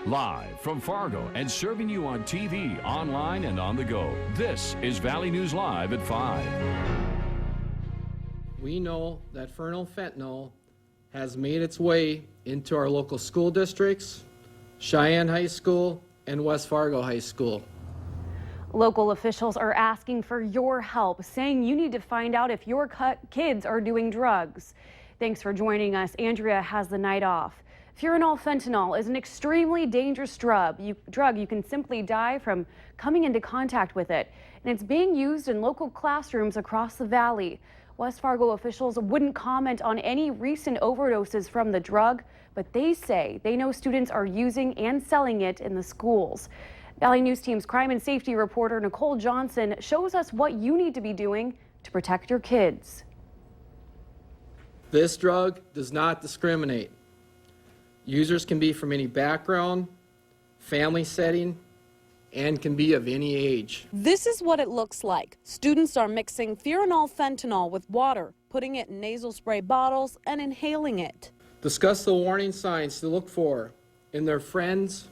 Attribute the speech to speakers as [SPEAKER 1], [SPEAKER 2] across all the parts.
[SPEAKER 1] Live from Fargo and serving you on TV, online, and on the go. This is Valley News Live at 5.
[SPEAKER 2] We know that phenylfentanyl has made its way into our local school districts, Cheyenne High School and West Fargo High School.
[SPEAKER 3] Local officials are asking for your help, saying you need to find out if your kids are doing drugs. Thanks for joining us. Andrea has the night off. Fentanyl is an extremely dangerous drug. You can simply die from coming into contact with it, and it's being used in local classrooms across the valley. West Fargo officials wouldn't comment on any recent overdoses from the drug, but they say they know students are using and selling it in the schools. Valley News Team's crime and safety reporter Nicole Johnson shows us what you need to be doing to protect your kids.
[SPEAKER 2] This drug does not discriminate. Users can be from any background, family setting, and can be of any age.
[SPEAKER 4] This is what it looks like. Students are mixing fentanyl with water, putting it in nasal spray bottles and inhaling it.
[SPEAKER 2] Discuss the warning signs to look for in their friends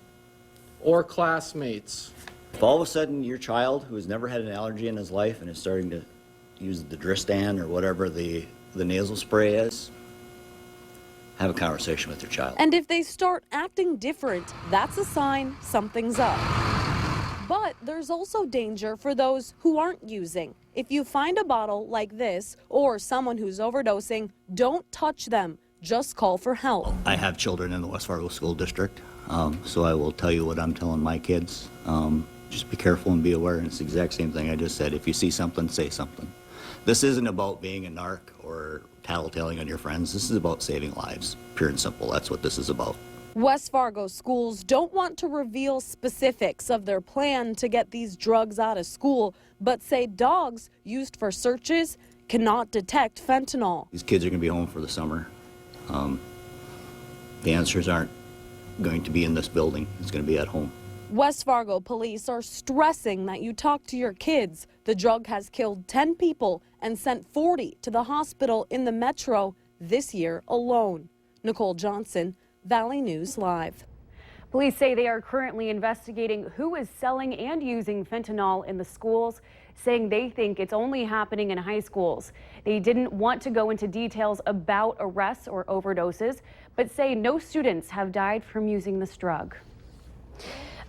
[SPEAKER 2] or classmates.
[SPEAKER 5] If all of a sudden your child who has never had an allergy in his life and is starting to use the Dristan or whatever the nasal spray is, have a conversation with your child.
[SPEAKER 4] And if they start acting different, that's a sign something's up. But there's also danger for those who aren't using. If you find a bottle like this or someone who's overdosing, don't touch them. Just call for help.
[SPEAKER 5] I have children in the West Fargo School District, so I will tell you what I'm telling my kids. Just be careful and be aware, and it's the exact same thing I just said. If you see something, say something. This isn't about being a narc or tattletaling on your friends. This is about saving lives, pure and simple. That's what this is about.
[SPEAKER 4] West Fargo schools don't want to reveal specifics of their plan to get these drugs out of school, but say dogs used for searches cannot detect fentanyl.
[SPEAKER 5] These kids are going to be home for the summer. The answers aren't going to be in this building. It's going to be at home.
[SPEAKER 4] West Fargo police are stressing that you talk to your kids. The drug has killed 10 people and sent 40 to the hospital in the metro this year alone. Nicole Johnson, Valley News Live.
[SPEAKER 3] Police say they are currently investigating who is selling and using fentanyl in the schools, saying they think it's only happening in high schools. They didn't want to go into details about arrests or overdoses, but say no students have died from using this drug.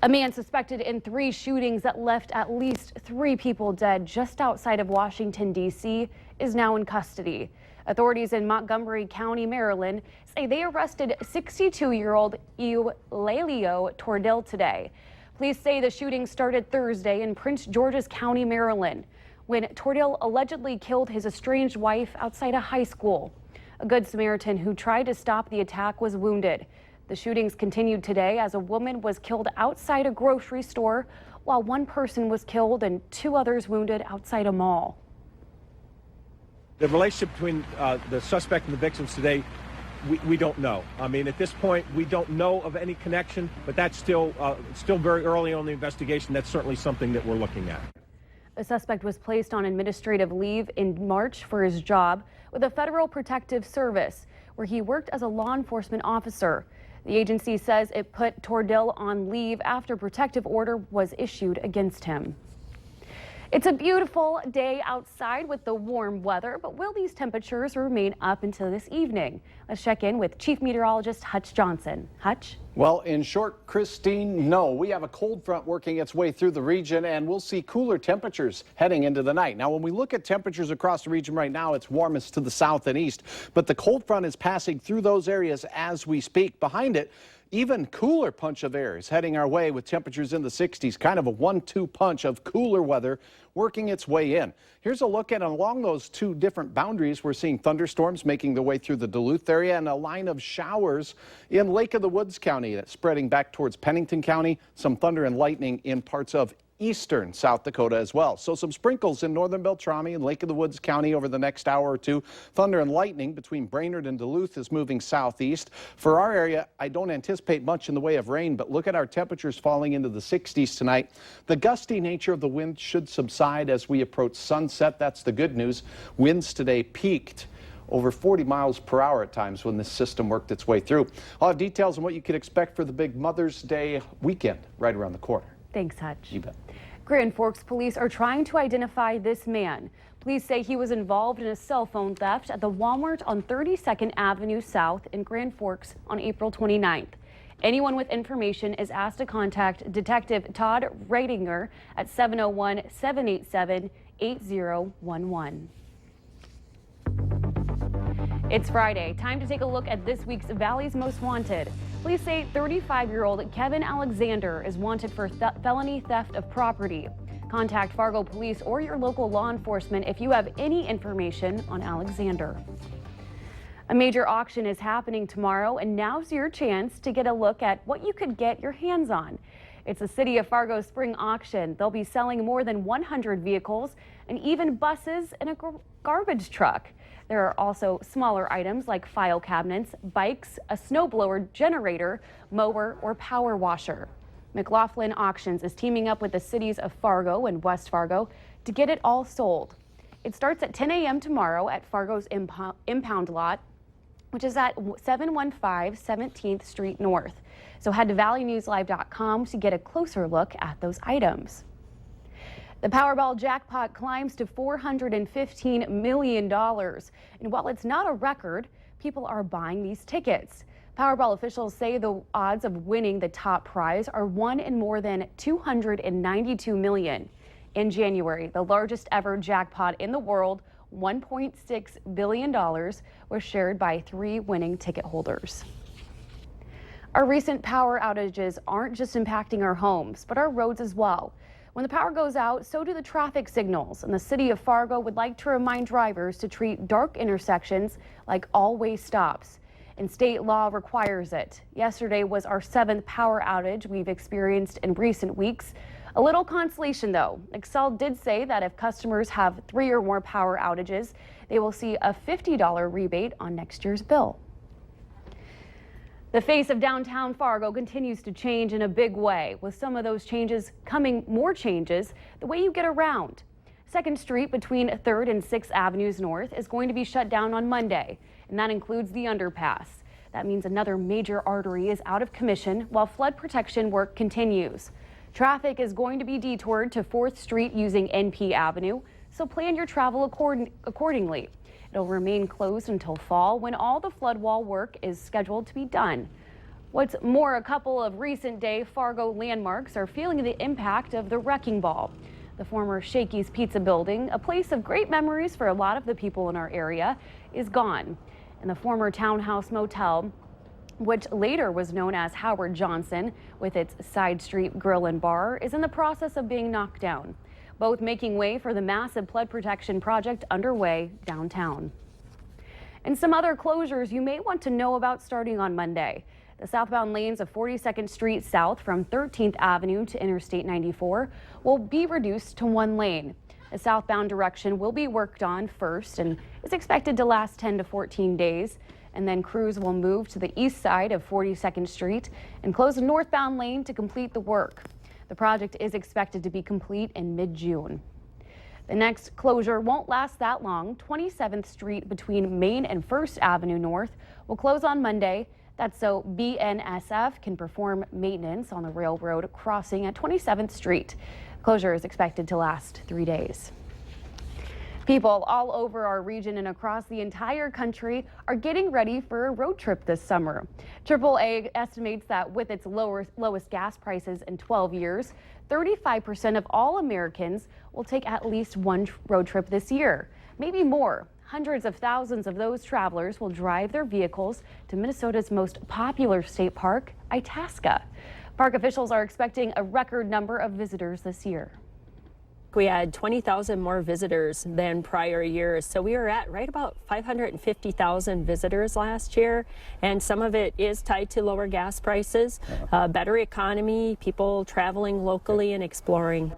[SPEAKER 3] A man suspected in 3 shootings that left at least 3 people dead just outside of Washington, D.C. is now in custody. Authorities in Montgomery County, Maryland, say they arrested 62-year-old Eulalio Tordell today. Police say the shooting started Thursday in Prince George's County, Maryland, when Tordell allegedly killed his estranged wife outside a high school. A Good Samaritan who tried to stop the attack was wounded. The shootings continued today as a woman was killed outside a grocery store, while 1 person was killed and 2 others wounded outside a mall.
[SPEAKER 6] The relationship between the suspect and the victims today, we don't know. I mean, at this point, we don't know of any connection, but that's still very early on in the investigation. That's certainly something that we're looking at.
[SPEAKER 3] The suspect was placed on administrative leave in March for his job with the Federal Protective Service, where he worked as a law enforcement officer. The agency says it put Tordell on leave after protective order was issued against him. It's a beautiful day outside with the warm weather, but will these temperatures remain up until this evening? Let's check in with Chief Meteorologist Hutch Johnson. Hutch?
[SPEAKER 7] Well, in short, Christine, no. We have a cold front working its way through the region, and we'll see cooler temperatures heading into the night. Now, when we look at temperatures across the region right now, it's warmest to the south and east, but the cold front is passing through those areas as we speak. Behind it, even cooler punch of air is heading our way with temperatures in the 60s, kind of a 1-2 punch of cooler weather working its way in. Here's a look at along those 2 different boundaries. We're seeing thunderstorms making their way through the Duluth area and a line of showers in Lake of the Woods County that's spreading back towards Pennington County. Some thunder and lightning in parts of eastern South Dakota as well. So some sprinkles in northern Beltrami and Lake of the Woods County over the next hour or 2. Thunder and lightning between Brainerd and Duluth is moving southeast. For our area, I don't anticipate much in the way of rain, but look at our temperatures falling into the 60s tonight. The gusty nature of the wind should subside as we approach sunset. That's the good news. Winds today peaked over 40 miles per hour at times when this system worked its way through. I'll have details on what you can expect for the big Mother's Day weekend right around the corner.
[SPEAKER 3] Thanks, Hutch.
[SPEAKER 7] You bet.
[SPEAKER 3] Grand Forks police are trying to identify this man. Police say he was involved in a cell phone theft at the Walmart on 32nd Avenue South in Grand Forks on April 29th. Anyone with information is asked to contact Detective Todd Reitinger at 701-787-8011. It's Friday. Time to take a look at this week's Valley's Most Wanted. Police say 35-year-old Kevin Alexander is wanted for felony theft of property. Contact Fargo Police or your local law enforcement if you have any information on Alexander. A major auction is happening tomorrow, and now's your chance to get a look at what you could get your hands on. It's the City of Fargo Spring Auction. They'll be selling more than 100 vehicles and even buses and a garbage truck. There are also smaller items like file cabinets, bikes, a snowblower, generator, mower, or power washer. McLaughlin Auctions is teaming up with the cities of Fargo and West Fargo to get it all sold. It starts at 10 a.m. tomorrow at Fargo's impound lot, which is at 715 17th Street North. So head to valleynewslive.com to get a closer look at those items. The Powerball jackpot climbs to $415 million. And while it's not a record, people are buying these tickets. Powerball officials say the odds of winning the top prize are 1 in more than 292 million. In January, the largest ever jackpot in the world, $1.6 billion, was shared by 3 winning ticket holders. Our recent power outages aren't just impacting our homes, but our roads as well. When the power goes out, so do the traffic signals, and the City of Fargo would like to remind drivers to treat dark intersections like all-way stops. And state law requires it. Yesterday was our 7th power outage we've experienced in recent weeks. A little consolation though, Xcel did say that if customers have 3 or more power outages, they will see a $50 rebate on next year's bill. The face of downtown Fargo continues to change in a big way, with some of those changes coming more changes the way you get around. 2nd Street between 3rd and 6th Avenues North is going to be shut down on Monday, and that includes the underpass. That means another major artery is out of commission while flood protection work continues. Traffic is going to be detoured to 4th Street using NP Avenue, so plan your travel accordingly. It'll remain closed until fall when all the flood wall work is scheduled to be done. What's more, a couple of recent day Fargo landmarks are feeling the impact of the wrecking ball. The former Shakey's Pizza building, a place of great memories for a lot of the people in our area, is gone. And the former Townhouse Motel, which later was known as Howard Johnson, with its side street grill and bar, is in the process of being knocked down, both making way for the massive flood protection project underway downtown. And some other closures you may want to know about starting on Monday. The southbound lanes of 42nd Street South from 13th Avenue to Interstate 94 will be reduced to 1 lane. The southbound direction will be worked on first and is expected to last 10 to 14 days. And then crews will move to the east side of 42nd Street and close the northbound lane to complete the work. The project is expected to be complete in mid-June. The next closure won't last that long. 27th Street between Main and 1st Avenue North will close on Monday. That's so BNSF can perform maintenance on the railroad crossing at 27th Street. Closure is expected to last 3 days. People all over our region and across the entire country are getting ready for a road trip this summer. AAA estimates that with its lowest gas prices in 12 years, 35% of all Americans will take at least one road trip this year, maybe more. Hundreds of thousands of those travelers will drive their vehicles to Minnesota's most popular state park, Itasca. Park officials are expecting a record number of visitors this year.
[SPEAKER 8] We had 20,000 more visitors than prior years, so we were at right about 550,000 visitors last year, and some of it is tied to lower gas prices, better economy, people traveling locally and exploring.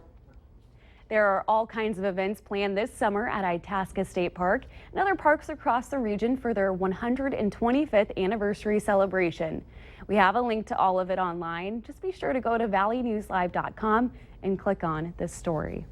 [SPEAKER 3] There are all kinds of events planned this summer at Itasca State Park and other parks across the region for their 125th anniversary celebration. We have a link to all of it online. Just be sure to go to valleynewslive.com and click on this story.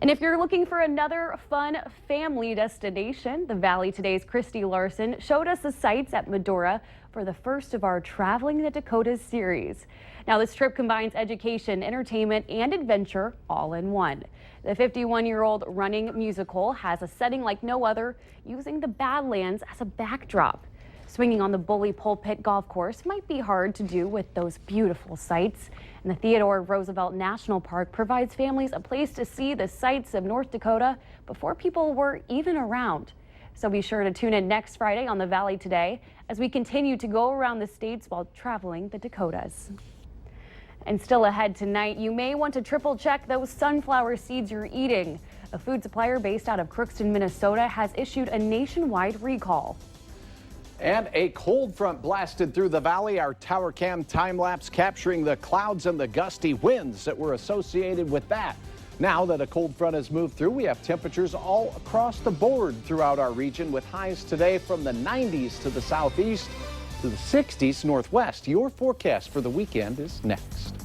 [SPEAKER 3] And if you're looking for another fun family destination, the Valley Today's Christy Larson showed us the sights at Medora for the first of our Traveling the Dakotas series. Now, this trip combines education, entertainment, and adventure all in one. The 51-year-old running musical has a setting like no other, using the Badlands as a backdrop. Swinging on the Bully Pulpit Golf Course might be hard to do with those beautiful sights. And the Theodore Roosevelt National Park provides families a place to see the sights of North Dakota before people were even around. So be sure to tune in next Friday on the Valley Today as we continue to go around the states while traveling the Dakotas. And still ahead tonight, you may want to triple check those sunflower seeds you're eating. A food supplier based out of Crookston, Minnesota has issued a nationwide recall.
[SPEAKER 7] And a cold front blasted through the valley. Our tower cam time lapse capturing the clouds and the gusty winds that were associated with that. Now that a cold front has moved through, we have temperatures all across the board throughout our region, with highs today from the 90s to the southeast to the 60s northwest. Your forecast for the weekend is next.